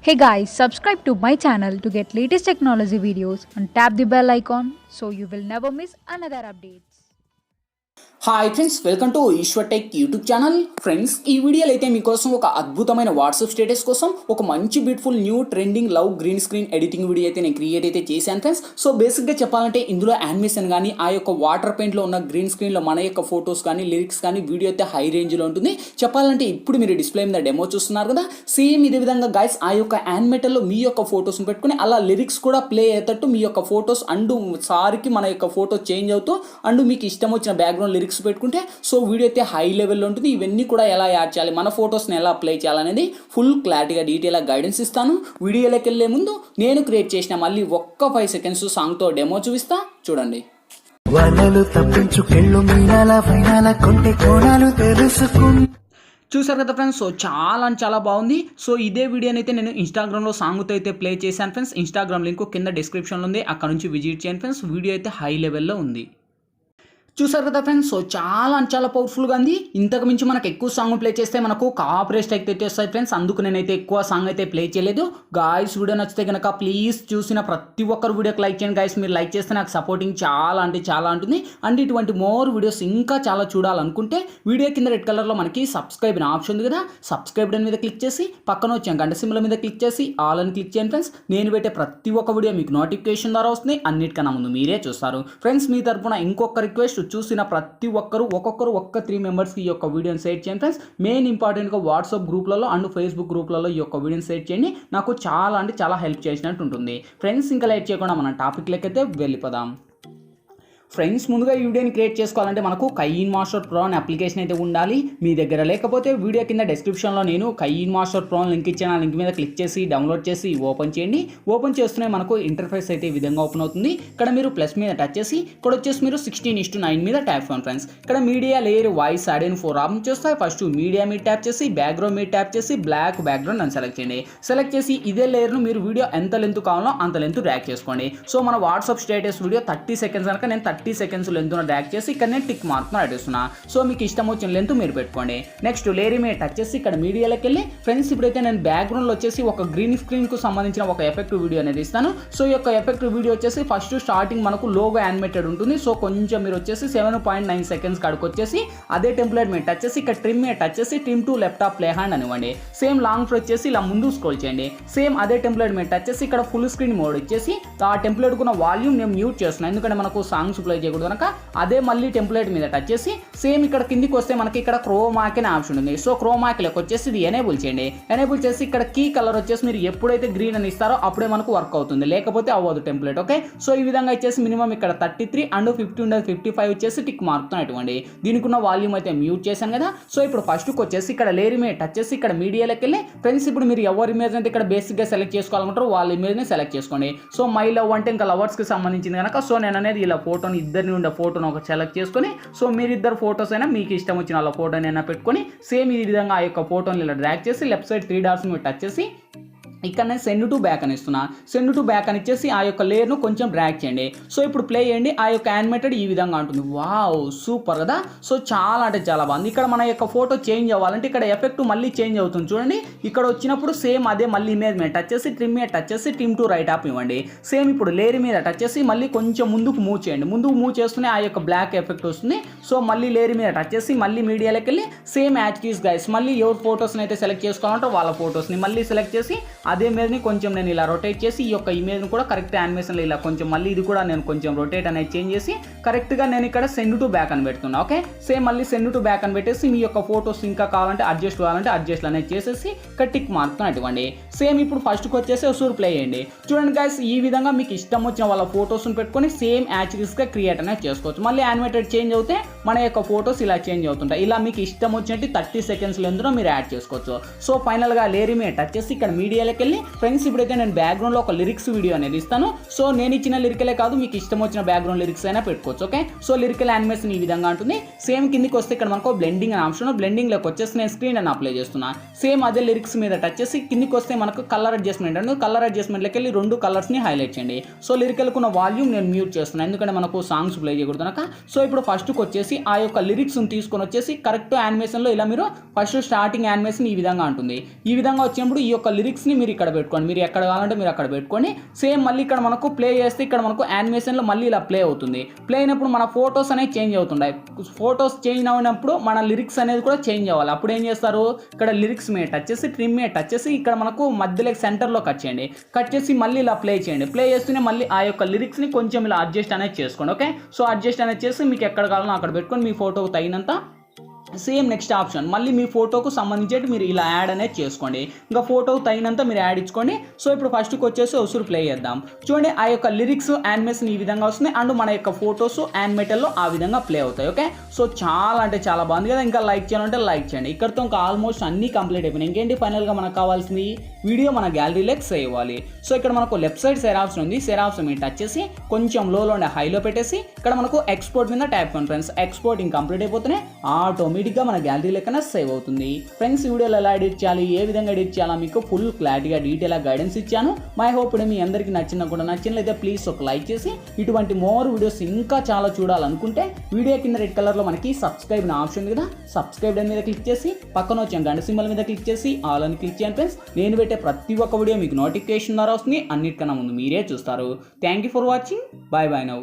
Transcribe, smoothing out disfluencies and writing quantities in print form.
Hey guys, subscribe to my channel to get latest technology videos and tap the bell icon so you will never miss another updates. Hi friends, welcome to Eshwar tech YouTube channel. Friends, ఈ వీడియోలో అయితే మీకోసం ఒక అద్భుతమైన WhatsApp status కోసం ఒక మంచి beautiful new trending love green screen editing video అయితే నేను క్రియేట్ అయితే చేశాను ఫ్రెండ్స్. సో బేసిక్గా చెప్పాలంటే ఇందులో యానిమేషన్ కానీ ఆ యొక్క వాటర్ పెయింట్లో ఉన్న గ్రీన్ స్క్రీన్లో మన యొక్క ఫొటోస్ కానీ లిరిక్స్ కానీ వీడియో అయితే హై రేంజ్లో ఉంటుంది. చెప్పాలంటే ఇప్పుడు మీరు డిస్ప్లే మీద డెమో చూస్తున్నారు కదా, సేమ్ ఇదే విధంగా గైస్ ఆ యొక్క యానిమేటర్లో మీ యొక్క ఫొటోస్ని పెట్టుకుని అలా లిరిక్స్ కూడా ప్లే అయ్యేటట్టు మీ యొక్క ఫొటోస్ సారికి మన యొక్క ఫోటో చేంజ్ అవుతూ మీకు ఇష్టం వచ్చిన బ్యాక్గ్రౌండ్ లిరిక్స్ పెట్టుకుంటే సో వీడియో అయితే హై లెవెల్లో ఉంటుంది. ఇవన్నీ కూడా ఎలా యాడ్ చేయాలి, మన ఫొటోస్ని ఎలా అప్లై చేయాలనేది ఫుల్ క్లారిటీగా డీటెయిల్గా గైడెన్స్ ఇస్తాను. వీడియోలోకి వెళ్ళే ముందు నేను క్రియేట్ చేసిన మళ్ళీ ఒక్క 5 సెకండ్స్ సాంగ్తో డెమో చూపిస్తా, చూడండి. చూసారు కదా ఫ్రెండ్స్, సో చాలా బాగుంది. సో ఇదే వీడియోని అయితే నేను ఇన్స్టాగ్రామ్లో సాంగ్తో అయితే ప్లే చేశాను ఫ్రెండ్స్. ఇన్స్టాగ్రామ్ లింక్ కింద డిస్క్రిప్షన్లో ఉంది, అక్కడ నుంచి విజిట్ చేయండి ఫ్రెండ్స్. వీడియో అయితే హై లెవెల్లో ఉంది. చూసారు కదా ఫ్రెండ్స్, సో చాలా పవర్ఫుల్గా ఉంది. ఇంతకు మించి మనకు ఎక్కువ సాంగ్ ప్లే చేస్తే మనకు కాపీరైట్ స్ట్రైక్ అయితే వస్తాయి ఫ్రెండ్స్. అందుకు నేనైతే ఎక్కువ సాంగ్ అయితే ప్లే చేయలేదు. గాయస్, వీడియో నచ్చితే కనుక ప్లీజ్ చూసిన ప్రతి ఒక్కరు వీడియోకి లైక్ చేయండి గాయస్. మీరు లైక్ చేస్తే నాకు సపోర్టింగ్ చాలా ఉంటుంది. అండ్ ఇటువంటి మోర్ వీడియోస్ ఇంకా చాలా చూడాలనుకుంటే వీడియో కింద రెడ్ కలర్లో మనకి సబ్స్క్రైబ్ అనే ఆప్షన్ ఉంది కదా, సబ్స్క్రైబ్ మీద క్లిక్ చేసి పక్కన వచ్చాం గంట సింబల్ మీద క్లిక్ చేసి ఆల్ అని క్లిక్ చేయండి ఫ్రెండ్స్. నేను పెట్టే ప్రతి ఒక్క వీడియో మీకు నోటిఫికేషన్ ద్వారా వస్తుంది. అన్నిటికన్నా ముందు మీరే చూస్తారు ఫ్రెండ్స్. మీ తరపున ఇంకొక రిక్వెస్ట్, చూసిన ప్రతి ఒక్కరు ఒక్క 3 మెంబర్స్కి ఈ యొక్క వీడియోని షేర్ చేయండి ఫ్రెండ్స్. మెయిన్ ఇంపార్టెంట్గా వాట్సాప్ గ్రూప్లలో అండ్ ఫేస్బుక్ గ్రూప్లలో ఈ యొక్క వీడియోని షేర్ చేయండి. నాకు చాలా హెల్ప్ చేసినట్టు ఉంటుంది ఫ్రెండ్స్. ఇంకా లేట్ చేయకుండా మన టాపిక్లోకి అయితే వెళ్ళిపోదాం ఫ్రెండ్స్. ముందుగా ఈ వీడియోని క్రియేట్ చేసుకోవాలంటే మనకు kinemaster pro అనే అప్లికేషన్ అయితే ఉండాలి. మీ దగ్గర లేకపోతే వీడియో కింద డిస్క్రిప్షన్లో నేను kinemaster pro లింక్ ఇచ్చాను. ఆ లింక్ మీద క్లిక్ చేసి డౌన్లోడ్ చేసి ఓపెన్ చేయండి. ఓపెన్ చేస్తూనే మనకు ఇంటర్ఫేస్ అయితే ఈ విధంగా ఓపెన్ అవుతుంది. ఇక్కడ మీరు ప్లస్ మీద టచ్ చేసి ఇక్కడ వచ్చేసి మీరు 16:9 మీద ట్యాప్ చేయండి ఫ్రెండ్స్. ఇక్కడ media layer voice add and 4 option చేస్తాయి. ఫస్ట్ మీడియా మీద ట్యాప్ చేసి బ్యాక్గ్రౌండ్ మీద ట్యాప్ చేసి బ్లాక్ బ్యాక్గ్రౌండ్ అని సెలెక్ట్ చేయండి. సెలెక్ట్ చేసి ఇదే లేయర్ను మీరు వీడియో ఎంత లెంత్ కావాలో అంత లెంత్ డ్రాగ్ చేసుకోండి. సో మన వాట్సాప్ స్టేటస్ వీడియో 30 సెకండ్స్ కనుక నేను 30 సెకండ్స్ లెంత్ డ్రాగ్ చేసి ఇక్కడ నేను టిక్ మార్క్ అడుగుతున్నా. సో మీకు ఇష్టం వచ్చిన లెంత్ మీరు పెట్టుకోండి. నెక్స్ట్ లేయర్ మీద టచ్ చేసి ఇక్కడ మీడియాలోకి వెళ్ళి ఫ్రెండ్స్, ఇప్పుడైతే నేను బ్యాక్గ్రౌండ్లో వచ్చేసి ఒక గ్రీన్ స్క్రీన్ కు సంబంధించిన ఒక ఎఫెక్టివ్ వీడియో అనేది ఇస్తాను. సో ఈ యొక్క ఎఫెక్టివ్ వీడియో వచ్చేసి ఫస్ట్ స్టార్టింగ్ మనకు లోగో యానిమేటెడ్ ఉంటుంది. సో కొంచెం మీరు వచ్చేసి 7.9 సెకండ్స్ కాడికి వచ్చేసి అదే టెంప్లెట్ మీద టచ్ చేసి ఇక్కడ ట్రిమ్ మీద టచ్ చేసి trim to left of play hand అనివ్వండి. సేమ్ లాంగ్ ఫ్లో వచ్చేసి ఇలా ముందు స్క్రోల్ చేయండి. సేమ్ అదే టెంప్లెట్ మీద టచ్ చేసి ఇక్కడ ఫుల్ స్క్రీన్ మోడ్ ఇచ్చేసి ఆ టెంప్లెట్ కున్న వాల్యూమ్ నేను మ్యూట్ చేస్తున్నాను, ఎందుకంటే మనకు సాంగ్స్ ప్లే చేయకూడదు కనుక. అదే మళ్ళీ టెంప్లెట్ మీద టచ్ చేసి సేమ్ ఇక్కడ కిందికి వస్తే మనకి ఇక్కడ క్రోమాకి అనే ఆప్షన్ ఉంది. సో క్రోమాకిలోకి వచ్చేసి ఇది ఎనేబుల్ చేయండి. ఎనేబుల్ చేసి ఇక్కడ కీ కలర్ వచ్చేసి మీరు ఎప్పుడైతే గ్రీన్ అని ఇస్తారో అప్పుడే మనకు వర్క్ అవుతుంది, లేకపోతే అవ్వదు టెంప్లెట్. ఓకే, సో ఈ విధంగా ఇచ్చేసి మినిమం ఇక్కడ 33 అండ్ 50 ఉండదు 55 వచ్చేసి టిక్ మార్క్తో ఇవ్వండి. దీనికి ఉన్న వాల్యూమ్ అయితే మ్యూట్ చేశాను కదా. సో ఇప్పుడు ఫస్ట్కి వచ్చేసి ఇక్కడ లేయర్ మీద టచ్ చేసి ఇక్కడ మీడియాలోకి వెళ్ళి ఫ్రెండ్స్, ఇప్పుడు మీరు ఎవరి ఇమేజ్ అయితే ఇక్కడ బేసిక్గా సెలెక్ట్ చేసుకోవాలనుకుంటారో వాళ్ళ ఇమేజ్ని సెలెక్ట్ చేసుకోండి. సో మై లవ్ అంటే ఇంకా లవర్స్కి సంబంధించింది కనుక సో నేను అనేది ఇలా ఫోటోని ఇద్దరిని ఉండే ఫోటోని ఒక సెలెక్ట్ చేసుకొని సో మీరిద్దరు ఫోటోస్ అయినా మీకు ఇష్టం వచ్చిన వాళ్ళ ఫోటోని అయినా పెట్టుకొని సేమ్ ఈ విధంగా ఆ యొక్క ఫోటోని ఇలా డ్రాగ్ చేసి లెఫ్ట్ సైడ్ 3 డాట్స్ మీద టచ్ చేసి ఇక్కడ నేను సెండ్ టు బ్యాక్ అని ఇస్తున్నా. సెండ్ టు బ్యాక్ అని ఇచ్చేసి ఆ యొక్క లేయర్ను కొంచెం డ్రాగ్ చేయండి. సో ఇప్పుడు ప్లే చేయండి. ఆ యొక్క యానిమేటెడ్ ఈ విధంగా ఉంటుంది. వావ్, సూపర్ కదా. సో చాలా బాగుంది. ఇక్కడ మన యొక్క ఫోటో చేంజ్ అవ్వాలంటే ఇక్కడ ఎఫెక్ట్ మళ్ళీ చేంజ్ అవుతుంది చూడండి. ఇక్కడ వచ్చినప్పుడు సేమ్ అదే మళ్ళీ ఇమేజ్ మీద టచ్ చేసి ట్రిమ్ మీద టచ్ చేసి ట్రిమ్ టు రైట్ ఆప్ ఇవ్వండి. సేమ్ ఇప్పుడు లేయర్ మీద టచ్ చేసి మళ్ళీ కొంచెం ముందుకు మూవ్ చేయండి. ముందుకు మూవ్ చేస్తూనే ఆ యొక్క బ్లాక్ ఎఫెక్ట్ వస్తుంది. సో మళ్ళీ లేయర్ మీద టచ్ చేసి మళ్ళీ మీడియాలోకి వెళ్ళి సేమ్ యాక్టీస్ గైస్ మళ్ళీ ఎవరు ఫోటోస్ని అయితే సెలెక్ట్ చేసుకోవాలంటే వాళ్ళ ఫోటోస్ని మళ్ళీ సెలెక్ట్ చేసి అదే ఇమేజ్ని కొంచెం నేను ఇలా రొటేట్ చేసి ఈ యొక్క ఇమేజ్ని కూడా కరెక్ట్ యానిమేషన్లో ఇలా కొంచెం మళ్ళీ ఇది కూడా నేను కొంచెం రొటేట్ అనేది చేంజ్ చేసి కరెక్ట్గా నేను ఇక్కడ సెండ్ టు బ్యాక్ అని పెడుతున్నా. ఓకే, సేమ్ మళ్ళీ సెండ్ టు బ్యాక్ అని పెట్టేసి మీ యొక్క ఫోటోస్ ఇంకా కావాలంటే అడ్జస్ట్ అనేది చేసేసి ఇక్కడ టిక్ మార్క్ ఇవ్వండి. సేమ్ ఇప్పుడు ఫస్ట్కి వచ్చేసి సూర్ ప్లే చేయండి. చూడండి గైస్, ఈ విధంగా మీకు ఇష్టం వచ్చిన వాళ్ళ ఫోటోస్ని పెట్టుకొని సేమ్ యాక్చువల్స్గా క్రియేట్ అనేది చేసుకోవచ్చు. మళ్ళీ యానిమేటెడ్ చేంజ్ అవుతే మన యొక్క ఫోటోస్ ఇలా చేంజ్ అవుతుంటాయి. ఇలా మీకు ఇష్టం వచ్చినట్టు 30 సెకండ్స్ ఎందులో మీరు యాడ్ చేసుకోవచ్చు. సో ఫైనల్గా లేయర్ మీద టచ్ చేసి ఇక్కడ మీడియాలోకి వెళ్ళి ఫ్రెండ్స్, ఇప్పుడైతే నేను బ్యాక్గ్రౌండ్లో ఒక లిరిక్స్ వీడియో అనేది ఇస్తాను. సో నేను ఇచ్చిన లిరికలే కాదు, మీకు ఇష్టం వచ్చిన బ్యాక్గ్రౌండ్ లిరిక్స్ అయినా పెట్టుకోవచ్చు. ఓకే, సో లిరికల్ యానిమేషన్ ఈ విధంగా ఉంటుంది. సేమ్ కిందికి వస్తే ఇక్కడ మనకు బ్లెండింగ్ అని ఆప్షన్, బ్లెండింగ్లోకి వచ్చేసి నేను స్క్రీన్ అని అప్లై చేస్తున్నా. సేమ్ అదే లిరిక్స్ మీద టచ్ చేసి కిందికి వస్తే మనకు కలర్ అడ్జస్ట్మెంట్ అంటే కలర్ అడ్జస్ట్మెంట్లోకి వెళ్ళి 2 కలర్స్ని హైలైట్ చేయండి. సో లిరికల్కు ఉన్న వాల్యూమ్ నేను మ్యూట్ చేస్తున్నాను, ఎందుకంటే మనకు సాంగ్స్ ప్లే చేయకూడదు కనుక. సో ఇప్పుడు ఫస్ట్కి వచ్చేసి ఆ యొక్క లిరిక్స్ని తీసుకొని వచ్చేసి కరెక్ట్ యానిమేషన్లో ఇలా మీరు ఫస్ట్ స్టార్టింగ్ యానిమేషన్ ఈ విధంగా ఉంటుంది. ఈ విధంగా వచ్చినప్పుడు ఈ యొక్క లిరిక్స్ని మీరు ఇక్కడ పెట్టుకోండి, మీరు ఎక్కడ కావాలంటే మీరు అక్కడ పెట్టుకోండి. సేమ్ మళ్ళీ ఇక్కడ మనకు ప్లే చేస్తే ఇక్కడ మనకు యానిమేషన్లో మళ్ళీ ఇలా ప్లే అవుతుంది. ప్లే అయినప్పుడు మన ఫొటోస్ అనేవి చేంజ్ అవుతుంటాయి. ఫొటోస్ చేంజ్ అయినప్పుడు మన లిరిక్స్ అనేది కూడా చేంజ్ అవ్వాలి. అప్పుడు ఏం చేస్తారు, ఇక్కడ లిరిక్స్ మీద టచ్ చేసి ట్రిమ్ మీద టచ్ చేసి ఇక్కడ మనకు మధ్యలో సెంటర్లో కట్ చేయండి. కట్ చేసి మళ్ళీ ఇలా ప్లే చేయండి. ప్లే చేస్తూనే మళ్ళీ ఆ యొక్క లిరిక్స్ని కొంచెం ఇలా అడ్జస్ట్ అనేది చేసుకోండి. ఓకే, సో అడ్జస్ట్ అనేది చేసి మీకు ఎక్కడ కావాలో అక్కడ పెట్టుకొని మీ ఫోటోకు తగినంత. సేమ్ నెక్స్ట్ ఆప్షన్ మళ్ళీ మీ ఫోటోకు సంబంధించేటి మీరు ఇలా యాడ్ అనేది చేసుకోండి. ఇంకా ఫోటోకు తగినంత మీరు యాడ్ ఇచ్చుకోండి. సో ఇప్పుడు ఫస్ట్కి వచ్చేసి ఉసురు ప్లే చేద్దాం. చూడండి ఆ యొక్క లిరిక్స్ యానిమేషన్ ఈ విధంగా వస్తుంది అండ్ మన యొక్క ఫొటోస్ యానిమేటర్లో ఆ విధంగా ప్లే అవుతాయి. ఓకే, సో చాలా అంటే చాలా బాగుంది కదా. ఇంకా లైక్ చేయాలంటే లైక్ చేయండి. ఇక్కడతో ఇంకా ఆల్మోస్ట్ అన్నీ కంప్లీట్ అయిపోయినాయి. ఇంకేంటి ఫైనల్గా మనకు కావాల్సింది వీడియో మన గ్యాలరీలోకి సేవ్ అవ్వాలి. సో ఇక్కడ మనకు లెఫ్ట్ సైడ్ షేర్ ఆప్షన్ ఉంది. షేర్ ఆప్షన్ మీరు టచ్ చేసి కొంచెం లోలో ఉండే హైలో పెట్టేసి ఇక్కడ మనకు ఎక్స్పోర్ట్ మీద ట్యాప్ చేయండి ఫ్రెండ్స్. ఎక్స్పోర్టింగ్ కంప్లీట్ అయిపోతేనే ఆటోమేటిక్గా మన గ్యాలరీ లెక్కన సేవ్ అవుతుంది. ఫ్రెండ్స్ ఈ వీడియోలో ఎలా ఎడిట్ చేయాలి, ఏ విధంగా ఎడిట్ చేయాలో మీకు ఫుల్ క్లారిటీగా డీటెయిల్గా గైడెన్స్ ఇచ్చాను. మై హోప్ ఇప్పుడు మీ అందరికీ నచ్చిన కూడా నచ్చినట్లయితే ప్లీజ్ ఒక లైక్ చేసి ఇటువంటి మోర్ వీడియోస్ ఇంకా చాలా చూడాలనుకుంటే వీడియో కింద రెడ్ కలర్లో మనకి సబ్స్క్రైబ్ అనే ఆప్షన్ ఉంది కదా, సబ్స్క్రైబ్ మీద క్లిక్ చేసి పక్కన వచ్చే గంట సింబల్ మీద క్లిక్ చేసి ఆల్ అని క్లిక్ చేయండి ఫ్రెండ్స్. నేను పెట్టే ప్రతి ఒక్క వీడియో మీకు నోటిఫికేషన్ ద్వారా వస్తుంది. అన్నిటికన్నా ముందు మీరే చూస్తారు. Thank you for watching. Bye bye now.